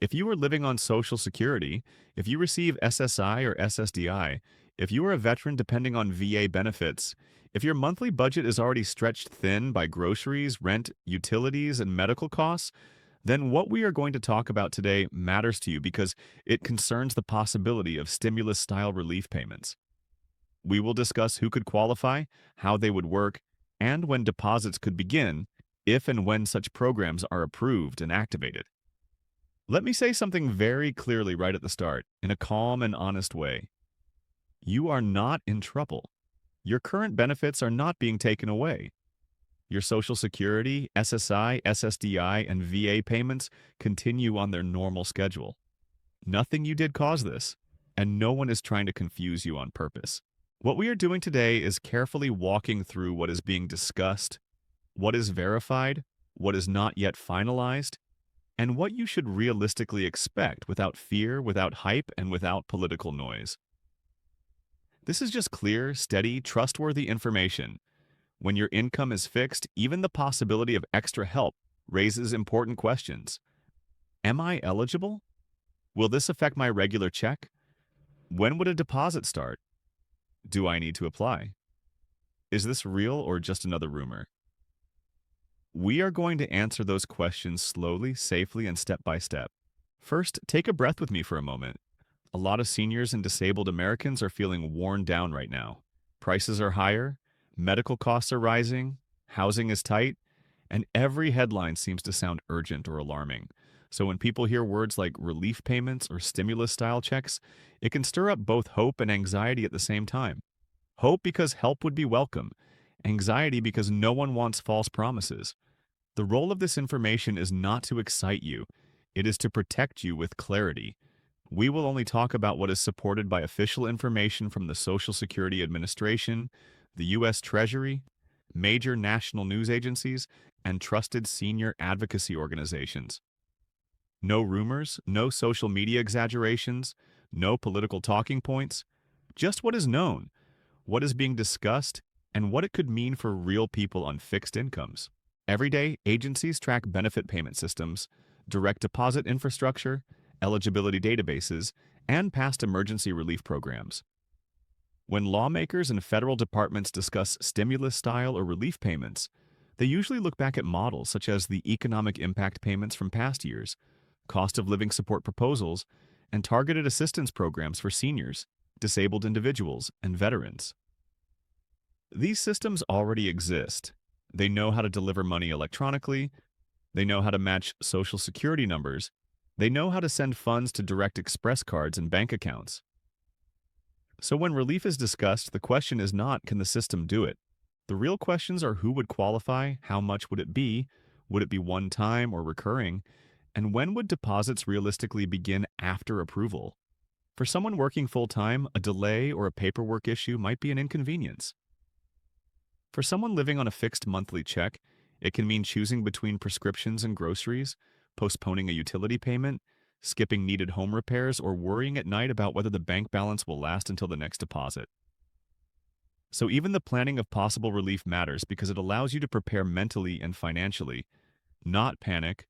If you are living on Social Security, if you receive SSI or SSDI, if you are a veteran depending on VA benefits, if your monthly budget is already stretched thin by groceries, rent, utilities, and medical costs, then what we are going to talk about today matters to you because it concerns the possibility of stimulus-style relief payments. We will discuss who could qualify, how they would work, and when deposits could begin if and when such programs are approved and activated. Let me say something very clearly right at the start, in a calm and honest way. You are not in trouble. Your current benefits are not being taken away. Your Social Security, SSI, SSDI, and VA payments continue on their normal schedule. Nothing you did caused this, and no one is trying to confuse you on purpose. What we are doing today is carefully walking through what is being discussed, what is verified, what is not yet finalized, and what you should realistically expect without fear, without hype, and without political noise. This is just clear, steady, trustworthy information. When your income is fixed, even the possibility of extra help raises important questions. Am I eligible? Will this affect my regular check? When would a deposit start? Do I need to apply? Is this real or just another rumor? We are going to answer those questions slowly, safely, and step by step. First, take a breath with me for a moment. A lot of seniors and disabled Americans are feeling worn down right now. Prices are higher, medical costs are rising, housing is tight, and every headline seems to sound urgent or alarming. So when people hear words like relief payments or stimulus-style checks, it can stir up both hope and anxiety at the same time. Hope because help would be welcome, anxiety because no one wants false promises. The role of this information is not to excite you, it is to protect you with clarity. We will only talk about what is supported by official information from the Social Security Administration, the U.S. Treasury, major national news agencies, and trusted senior advocacy organizations. No rumors, no social media exaggerations, no political talking points, just what is known, what is being discussed, and what it could mean for real people on fixed incomes. Every day, agencies track benefit payment systems, direct deposit infrastructure, eligibility databases, and past emergency relief programs. When lawmakers and federal departments discuss stimulus-style or relief payments, they usually look back at models such as the economic impact payments from past years, cost of living support proposals, and targeted assistance programs for seniors, disabled individuals, and veterans. These systems already exist. They know how to deliver money electronically, they know how to match Social Security numbers, they know how to send funds to direct express cards and bank accounts. So when relief is discussed, the question is not, can the system do it? The real questions are who would qualify, how much would it be one time or recurring, and when would deposits realistically begin after approval? For someone working full-time, a delay or a paperwork issue might be an inconvenience. For someone living on a fixed monthly check, it can mean choosing between prescriptions and groceries, postponing a utility payment, skipping needed home repairs, or worrying at night about whether the bank balance will last until the next deposit. So even the planning of possible relief matters because it allows you to prepare mentally and financially, not panic,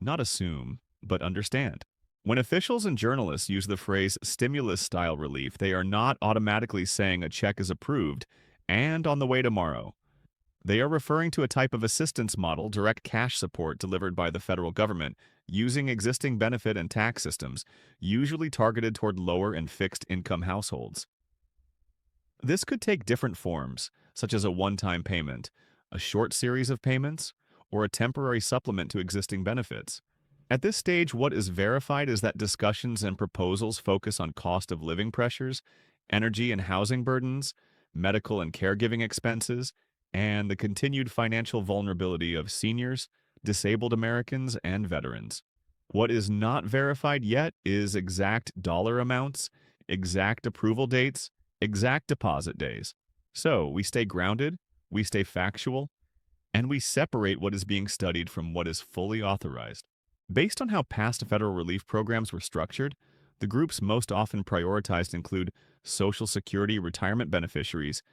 not assume, but understand. When officials and journalists use the phrase stimulus-style relief, they are not automatically saying a check is approved and on the way tomorrow. They are referring to a type of assistance model, direct cash support delivered by the federal government, using existing benefit and tax systems, usually targeted toward lower and fixed income households. This could take different forms, such as a one-time payment, a short series of payments, or a temporary supplement to existing benefits. At this stage, what is verified is that discussions and proposals focus on cost of living pressures, energy and housing burdens, medical and caregiving expenses, and the continued financial vulnerability of seniors, disabled Americans, and veterans. What is not verified yet is exact dollar amounts, exact approval dates, exact deposit days. So we stay grounded, we stay factual, and we separate what is being studied from what is fully authorized. Based on how past federal relief programs were structured, the groups most often prioritized include Social Security retirement beneficiaries,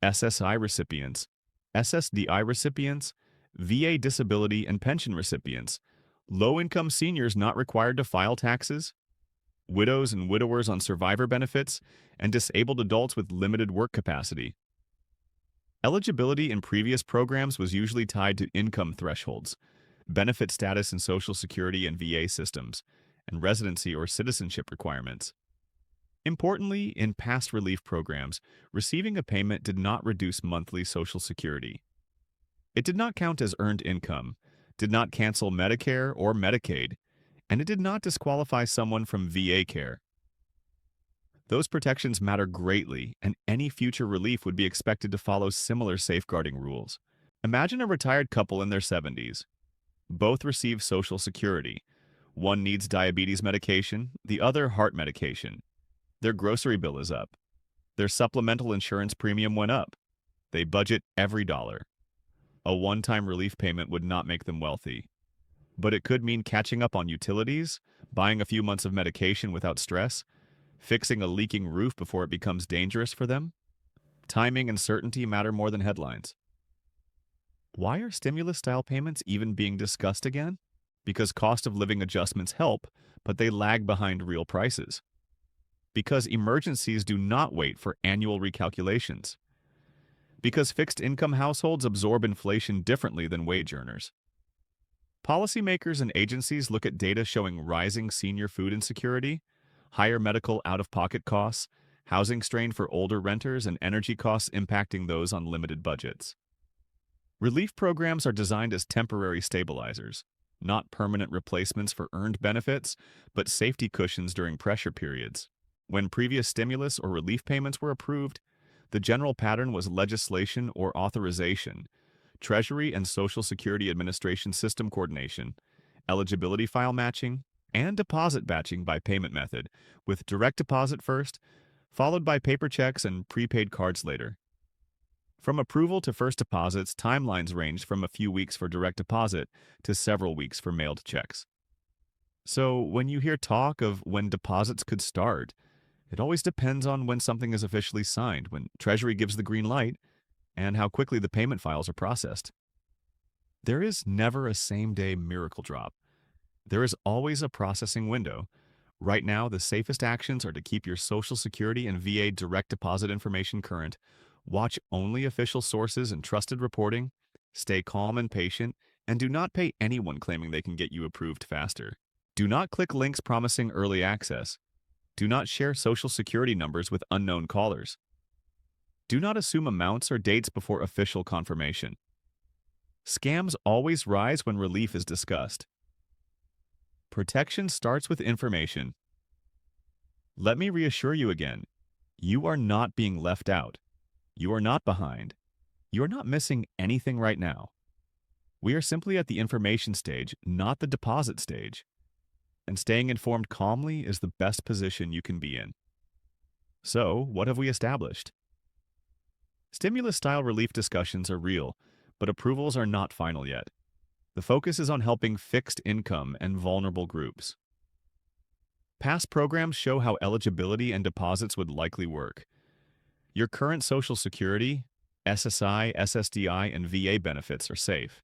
SSI recipients, SSDI recipients, VA disability and pension recipients, low-income seniors not required to file taxes, widows and widowers on survivor benefits, and disabled adults with limited work capacity. Eligibility in previous programs was usually tied to income thresholds, benefit status in Social Security and VA systems, and residency or citizenship requirements. Importantly, in past relief programs, receiving a payment did not reduce monthly Social Security. It did not count as earned income, did not cancel Medicare or Medicaid, and it did not disqualify someone from VA care. Those protections matter greatly, and any future relief would be expected to follow similar safeguarding rules. Imagine a retired couple in their 70s. Both receive Social Security. One needs diabetes medication, the other heart medication. Their grocery bill is up. Their supplemental insurance premium went up. They budget every dollar. A one-time relief payment would not make them wealthy. But it could mean catching up on utilities, buying a few months of medication without stress, fixing a leaking roof before it becomes dangerous for them. Timing and certainty matter more than headlines. Why are stimulus-style payments even being discussed again? Because cost of living adjustments help, but they lag behind real prices. Because emergencies do not wait for annual recalculations. Because fixed-income households absorb inflation differently than wage earners. Policymakers and agencies look at data showing rising senior food insecurity, higher medical out-of-pocket costs, housing strain for older renters, and energy costs impacting those on limited budgets. Relief programs are designed as temporary stabilizers, not permanent replacements for earned benefits, but safety cushions during pressure periods. When previous stimulus or relief payments were approved, the general pattern was legislation or authorization, Treasury and Social Security Administration system coordination, eligibility file matching, and deposit batching by payment method, with direct deposit first, followed by paper checks and prepaid cards later. From approval to first deposits, timelines ranged from a few weeks for direct deposit to several weeks for mailed checks. So when you hear talk of when deposits could start, it always depends on when something is officially signed, when Treasury gives the green light, and how quickly the payment files are processed. There is never a same-day miracle drop. There is always a processing window. Right now, the safest actions are to keep your Social Security and VA direct deposit information current, watch only official sources and trusted reporting, stay calm and patient, and do not pay anyone claiming they can get you approved faster. Do not click links promising early access. Do not share Social Security numbers with unknown callers. Do not assume amounts or dates before official confirmation. Scams always rise when relief is discussed. Protection starts with information. Let me reassure you again. You are not being left out. You are not behind. You are not missing anything right now. We are simply at the information stage, not the deposit stage. And staying informed calmly is the best position you can be in. So, what have we established? Stimulus-style relief discussions are real, but approvals are not final yet. The focus is on helping fixed income and vulnerable groups. Past programs show how eligibility and deposits would likely work. Your current Social Security, SSI, SSDI, and VA benefits are safe.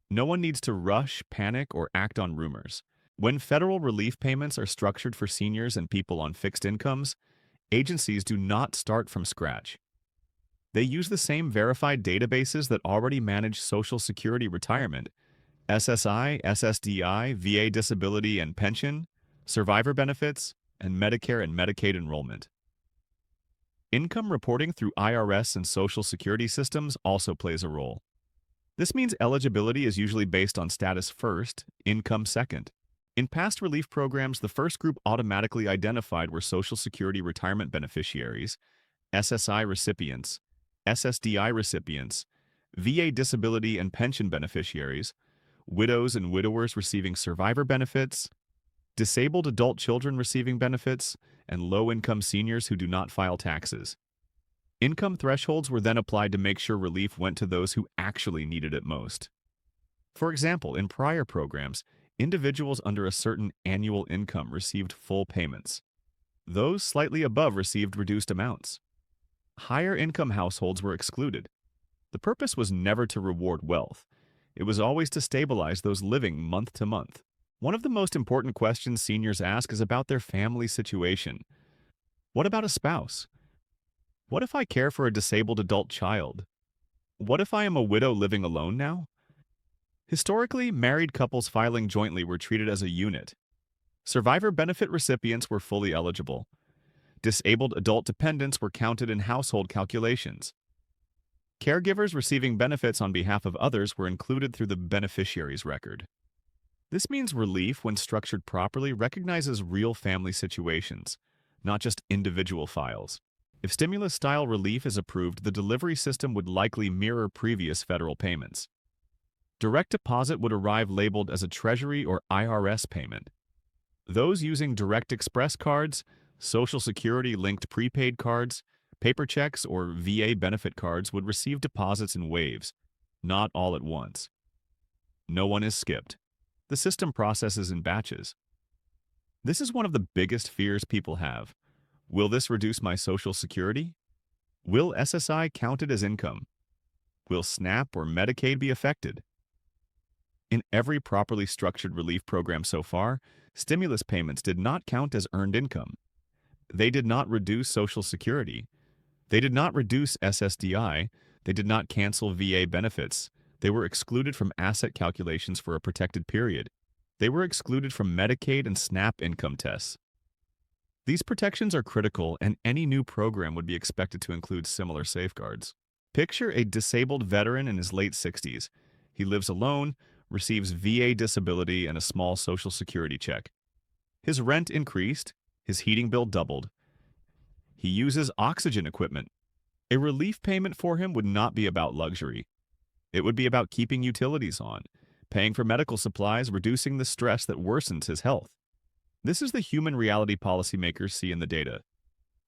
No one needs to rush, panic, or act on rumors. When federal relief payments are structured for seniors and people on fixed incomes, agencies do not start from scratch. They use the same verified databases that already manage Social Security retirement, SSI, SSDI, VA disability and pension, survivor benefits, and Medicare and Medicaid enrollment. Income reporting through IRS and Social Security systems also plays a role. This means eligibility is usually based on status first, income second. In past relief programs, the first group automatically identified were Social Security retirement beneficiaries, SSI recipients, SSDI recipients, VA disability and pension beneficiaries, widows and widowers receiving survivor benefits, disabled adult children receiving benefits, and low-income seniors who do not file taxes. Income thresholds were then applied to make sure relief went to those who actually needed it most. For example, in prior programs, individuals under a certain annual income received full payments. Those slightly above received reduced amounts. Higher income households were excluded. The purpose was never to reward wealth. It was always to stabilize those living month to month. One of the most important questions seniors ask is about their family situation. What about a spouse? What if I care for a disabled adult child? What if I am a widow living alone now? Historically, married couples filing jointly were treated as a unit. Survivor benefit recipients were fully eligible. Disabled adult dependents were counted in household calculations. Caregivers receiving benefits on behalf of others were included through the beneficiary's record. This means relief, when structured properly, recognizes real family situations, not just individual files. If stimulus-style relief is approved, the delivery system would likely mirror previous federal payments. Direct deposit would arrive labeled as a Treasury or IRS payment. Those using Direct Express cards, Social Security-linked prepaid cards, paper checks, or VA benefit cards would receive deposits in waves, not all at once. No one is skipped. The system processes in batches. This is one of the biggest fears people have. Will this reduce my Social Security? Will SSI counted as income? Will SNAP or Medicaid be affected? In every properly structured relief program so far, stimulus payments did not count as earned income. They did not reduce Social Security. They did not reduce SSDI. They did not cancel VA benefits. They were excluded from asset calculations for a protected period. They were excluded from Medicaid and SNAP income tests. These protections are critical, and any new program would be expected to include similar safeguards. Picture a disabled veteran in his late 60s. He lives alone, receives VA disability and a small Social Security check. His rent increased, his heating bill doubled. He uses oxygen equipment. A relief payment for him would not be about luxury. It would be about keeping utilities on, paying for medical supplies, reducing the stress that worsens his health. This is the human reality policymakers see in the data.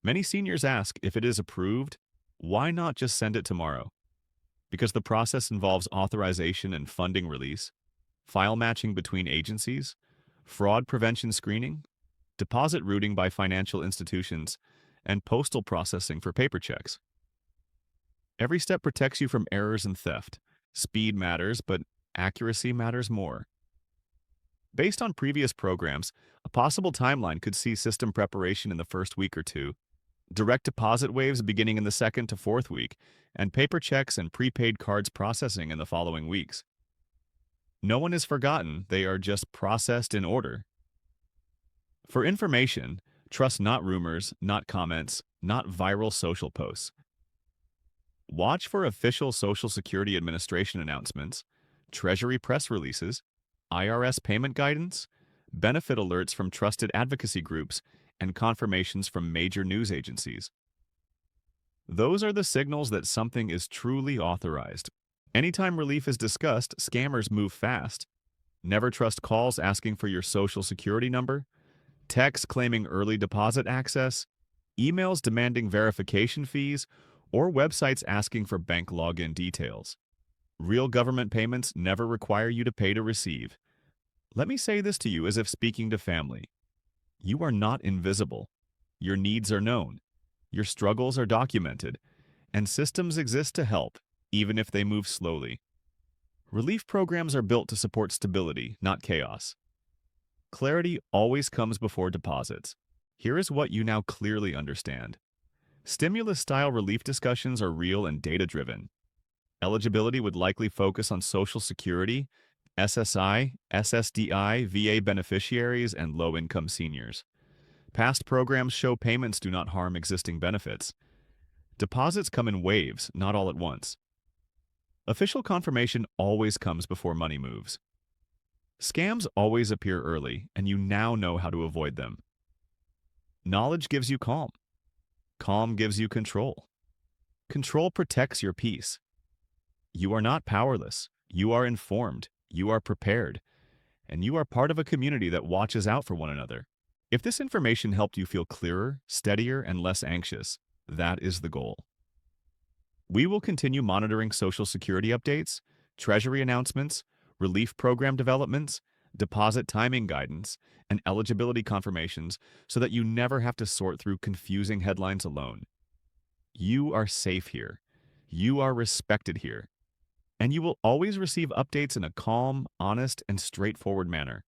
Many seniors ask, if it is approved, why not just send it tomorrow? Because the process involves authorization and funding release, file matching between agencies, fraud prevention screening, deposit routing by financial institutions, and postal processing for paper checks. Every step protects you from errors and theft. Speed matters, but accuracy matters more. Based on previous programs, a possible timeline could see system preparation in the first week or two, direct deposit waves beginning in the second to fourth week, and paper checks and prepaid cards processing in the following weeks. No one is forgotten, they are just processed in order. For information, trust not rumors, not comments, not viral social posts. Watch for official Social Security Administration announcements, Treasury press releases, IRS payment guidance, benefit alerts from trusted advocacy groups, and confirmations from major news agencies. Those are the signals that something is truly authorized. Anytime relief is discussed, scammers move fast. Never trust calls asking for your Social Security number, texts claiming early deposit access, emails demanding verification fees, or websites asking for bank login details. Real government payments never require you to pay to receive. Let me say this to you as if speaking to family. You are not invisible. Your needs are known. Your struggles are documented. And systems exist to help, even if they move slowly. Relief programs are built to support stability, not chaos. Clarity always comes before deposits. Here is what you now clearly understand. Stimulus-style relief discussions are real and data-driven. Eligibility would likely focus on Social Security, SSI, SSDI, VA beneficiaries, and low-income seniors. Past programs show payments do not harm existing benefits. Deposits come in waves, not all at once. Official confirmation always comes before money moves. Scams always appear early, and you now know how to avoid them. Knowledge gives you calm. Calm gives you control. Control protects your peace. You are not powerless. You are informed. You are prepared. And you are part of a community that watches out for one another. If this information helped you feel clearer, steadier, and less anxious, that is the goal. We will continue monitoring Social Security updates, Treasury announcements, relief program developments, deposit timing guidance, and eligibility confirmations so that you never have to sort through confusing headlines alone. You are safe here. You are respected here. and you will always receive updates in a calm, honest, and straightforward manner.